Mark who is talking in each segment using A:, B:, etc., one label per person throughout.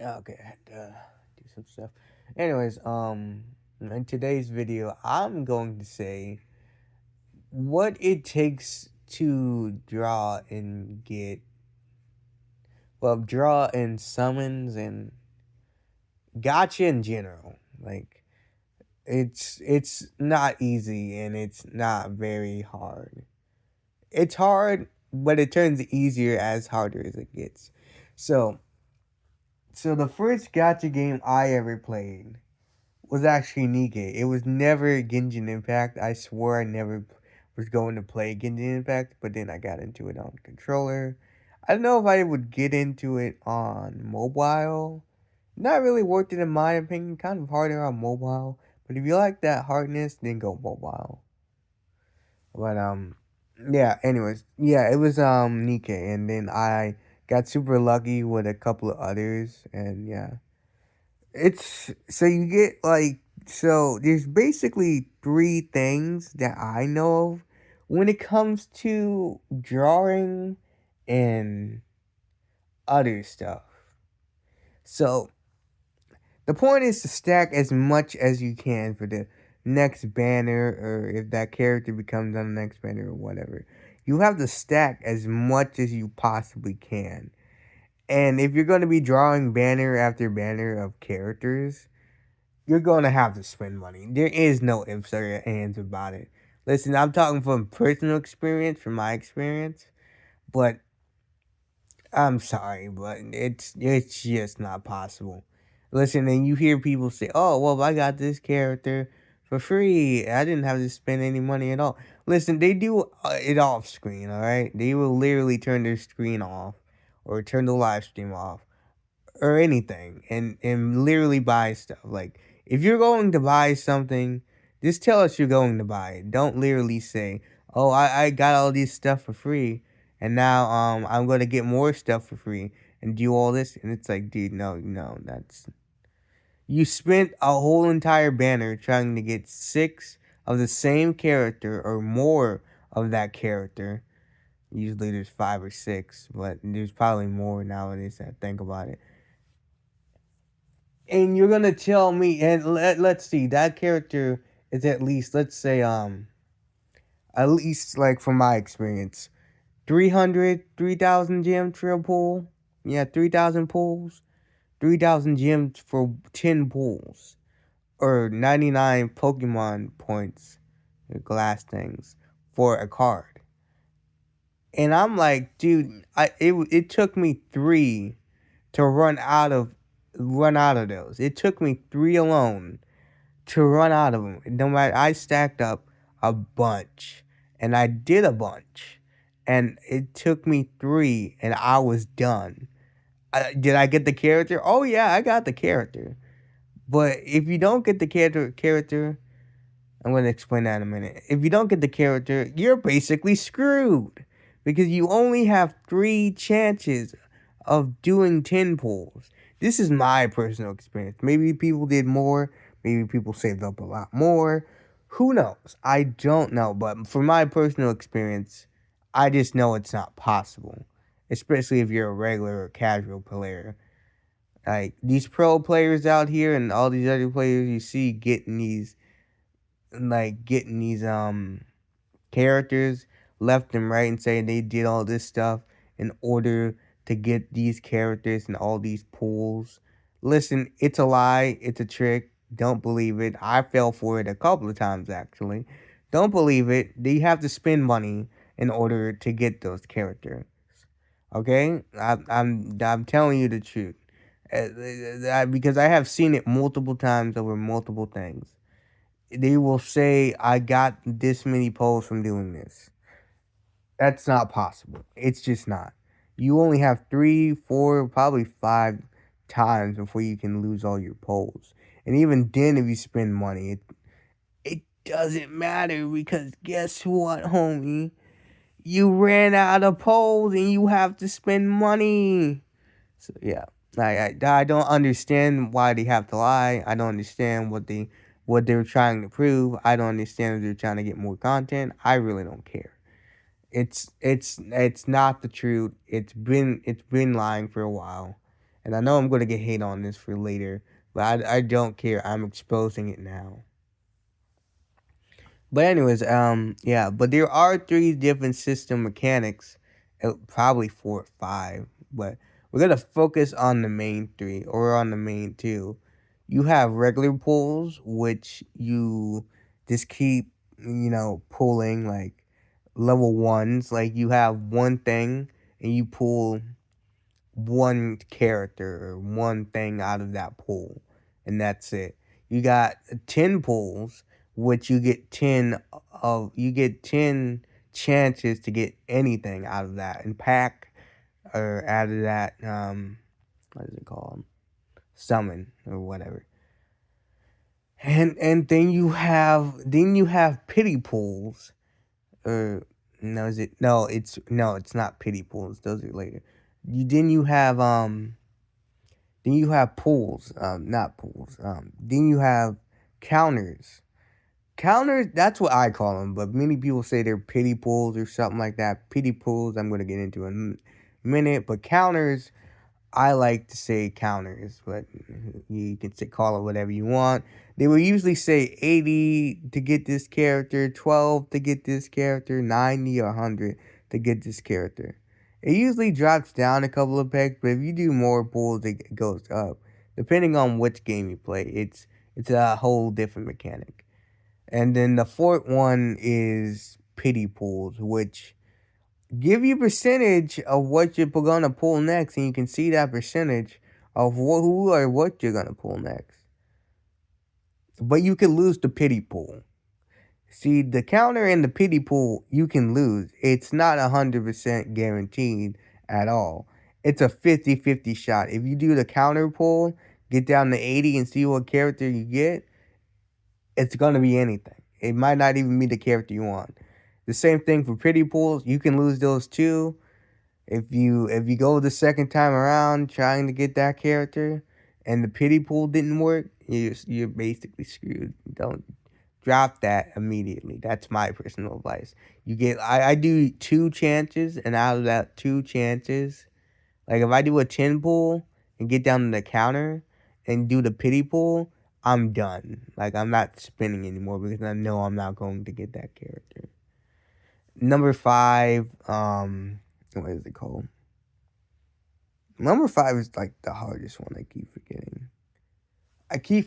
A: Okay, I had to do some stuff. Anyways, in today's video, I'm going to say what it takes to draw and get, well, draw and summons and gotcha in general. Like, it's not easy and it's not very hard. It's hard, but it turns easier as harder as it gets. So, so the first gotcha game I ever played was actually Nikkei. It was never Genshin Impact. I swore I never was going to play Genshin Impact, but then I got into it on controller. I don't know if I would get into it on mobile. Not really worth it in my opinion. Kind of harder on mobile. But if you like that hardness, then go mobile. But yeah, anyways. Yeah, it was Nikkei, and then I got super lucky with a couple of others, and yeah. It's so you get like, so there's basically three things that I know of when it comes to drawing and other stuff. So the point is to stack as much as you can for the next banner, or if that character becomes on the next banner or whatever. You have to stack as much as you possibly can. And if you're going to be drawing banner after banner of characters, you're going to have to spend money. There is no ifs or ands about it. Listen, I'm talking from personal experience, from my experience, but I'm sorry, but it's just not possible. Listen, and you hear people say, "Oh, well, I got this character for free. I didn't have to spend any money at all." Listen, they do it off screen, all right? They will literally turn their screen off or turn the live stream off or anything and literally buy stuff. Like, if you're going to buy something, just tell us you're going to buy it. Don't literally say, "Oh, I got all this stuff for free and now I'm going to get more stuff for free and do all this." And it's like, dude, no, that's, you spent a whole entire banner trying to get 6 of the same character or more of that character. Usually there's 5 or 6, but there's probably more nowadays that I think about it. And you're gonna tell me, and let's see, that character is at least, let's say, at least, like, from my experience, 300, 3,000 gem trail pool. Yeah, 3,000 pools, 3,000 gems for 10 pools, or 99 Pokemon points, glass things, for a card. And I'm like, dude, it took me 3 to run out of those. It took me 3 alone to run out of them. No matter, I stacked up a bunch, and I did a bunch, and it took me 3, and I was done. Did I get the character? Oh yeah, I got the character. But if you don't get the character, I'm gonna explain that in a minute. If you don't get the character, you're basically screwed because you only have 3 chances of doing 10 pulls. This is my personal experience. Maybe people did more. Maybe people saved up a lot more. Who knows? I don't know. But for my personal experience, I just know it's not possible. Especially if you're a regular or casual player. Like, these pro players out here and all these other players you see getting these characters left and right and saying they did all this stuff in order to get these characters and all these pools. Listen, it's a lie, it's a trick. Don't believe it. I fell for it a couple of times actually. Don't believe it. They have to spend money in order to get those characters. Okay? I'm telling you the truth. Because I have seen it multiple times over multiple things. They will say, "I got this many polls from doing this." That's not possible. It's just not. You only have 3, 4, probably 5 times before you can lose all your polls. And even then, if you spend money, it doesn't matter because guess what, homie? You ran out of polls and you have to spend money. So yeah, I don't understand why they have to lie. I don't understand what they're trying to prove. I don't understand if they're trying to get more content. I really don't care. It's not the truth. It's been lying for a while, And I know I'm going to get hate on this for later, but I don't care. I'm exposing it now. But anyways, yeah, but there are 3 different system mechanics, probably 4 or 5, but we're gonna focus on the main 3 or on the main 2. You have regular pulls, which you just keep, pulling like level 1s. Like you have one thing and you pull one character or one thing out of that pool, and that's it. You got 10 pools, which you get 10 chances to get anything out of that and pack or out of that what is it called, summon or whatever. And then you have pity pools, or no, is it no it's not pity pools, those are later. You then you have pools, not pools. Then you have counters. Counters, that's what I call them, but many people say they're pity pools or something like that. Pity pools, I'm going to get into in a minute, but counters, I like to say counters, but you can call it whatever you want. They will usually say 80 to get this character, 12 to get this character, 90 or 100 to get this character. It usually drops down a couple of pegs, but if you do more pulls, it goes up. Depending on which game you play, it's a whole different mechanic. And then the fourth one is pity pulls, which give you percentage of what you're gonna pull next, and you can see that percentage of who or what you're gonna pull next. But you can lose the pity pool. See, the counter and the pity pool, you can lose. It's not 100% guaranteed at all. It's a 50-50 shot. If you do the counter pull, get down to 80 and see what character you get, it's gonna be anything. It might not even be the character you want. The same thing for pity pools. You can lose those too. If you go the second time around trying to get that character and the pity pool didn't work, you're basically screwed. Don't drop that immediately. That's my personal advice. I do 2 chances, and out of that 2 chances, like if I do a 10 pull and get down to the counter and do the pity pull, I'm done. Like I'm not spinning anymore because I know I'm not going to get that character. Number 5, what is it called? Number 5 is like the hardest one. I keep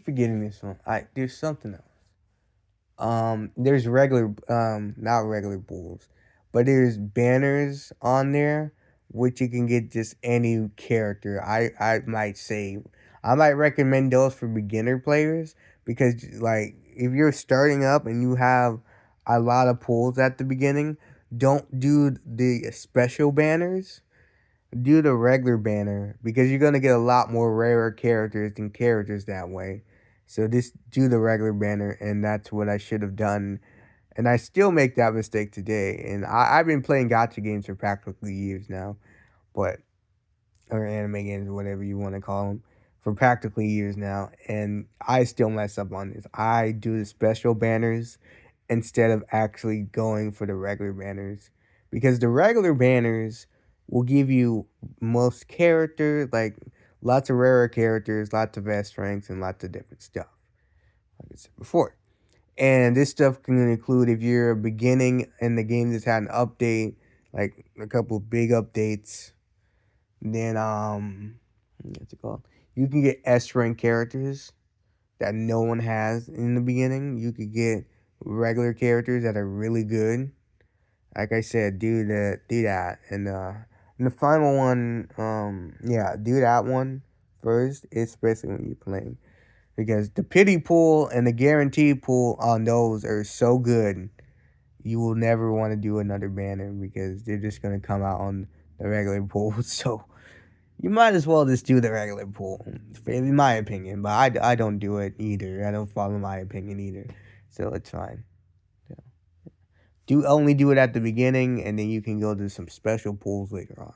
A: forgetting. This one. There's something else. There's regular, not regular bulls, but there's banners on there, which you can get just any character. I might recommend those for beginner players, because like if you're starting up and you have a lot of pulls at the beginning, don't do the special banners. Do the regular banner, because you're gonna get a lot more rarer characters than characters that way. So just do the regular banner, and that's what I should have done. And I still make that mistake today. And I've been playing gacha games for practically years now, but or anime games, or whatever you want to call them, for practically years now, and I still mess up on this. I do the special banners instead of actually going for the regular banners, because the regular banners will give you most characters, like lots of rarer characters, lots of S ranks, and lots of different stuff, like I said before. And this stuff can include, if you're beginning and the game just had an update, like a couple of big updates, then what's it called? You can get S rank characters that no one has in the beginning. You could get regular characters that are really good. Like I said, do that, and the final one, yeah, do that one first, especially when you're playing, because the pity pool and the guarantee pool on those are so good. You will never want to do another banner, because they're just gonna come out on the regular pool. So you might as well just do the regular pool, in my opinion. But I don't do it either. I don't follow my opinion either, so it's fine. So, do it at the beginning, and then you can go to some special pools later on.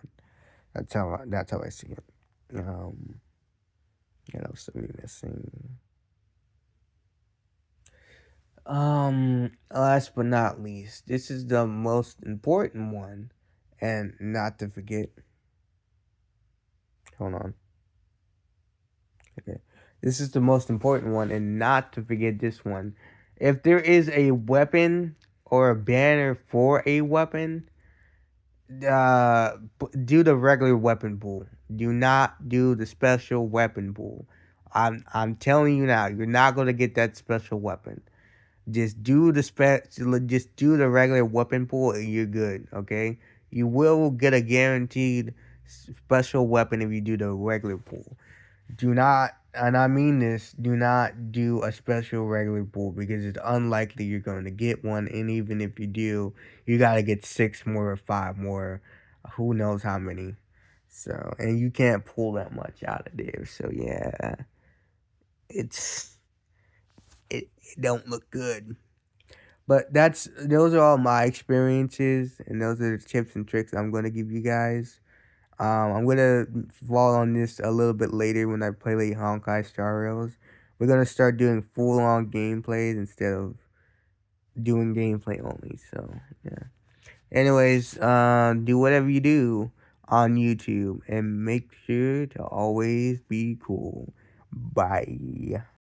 A: That's how I see it. What else are we missing? Last but not least, this is the most important one, and not to forget. Hold on. This is the most important one, and not to forget this one. If there is a weapon or a banner for a weapon, do the regular weapon pool. Do not do the special weapon pool. I'm telling you now, you're not gonna get that special weapon. Just do the regular weapon pool and you're good, okay? You will get a guaranteed special weapon if you do the regular pool. Do not, and I mean this, do not do a special regular pool because it's unlikely you're going to get one. And even if you do, you got to get 6 more or 5 more, who knows how many. So, and you can't pull that much out of there. So, yeah, it's, it don't look good. But those are all my experiences, and those are the tips and tricks I'm going to give you guys. I'm gonna fall on this a little bit later when I play like Honkai Star Rails. We're gonna start doing full on gameplays instead of doing gameplay only. So yeah. Anyways, do whatever you do on YouTube and make sure to always be cool. Bye.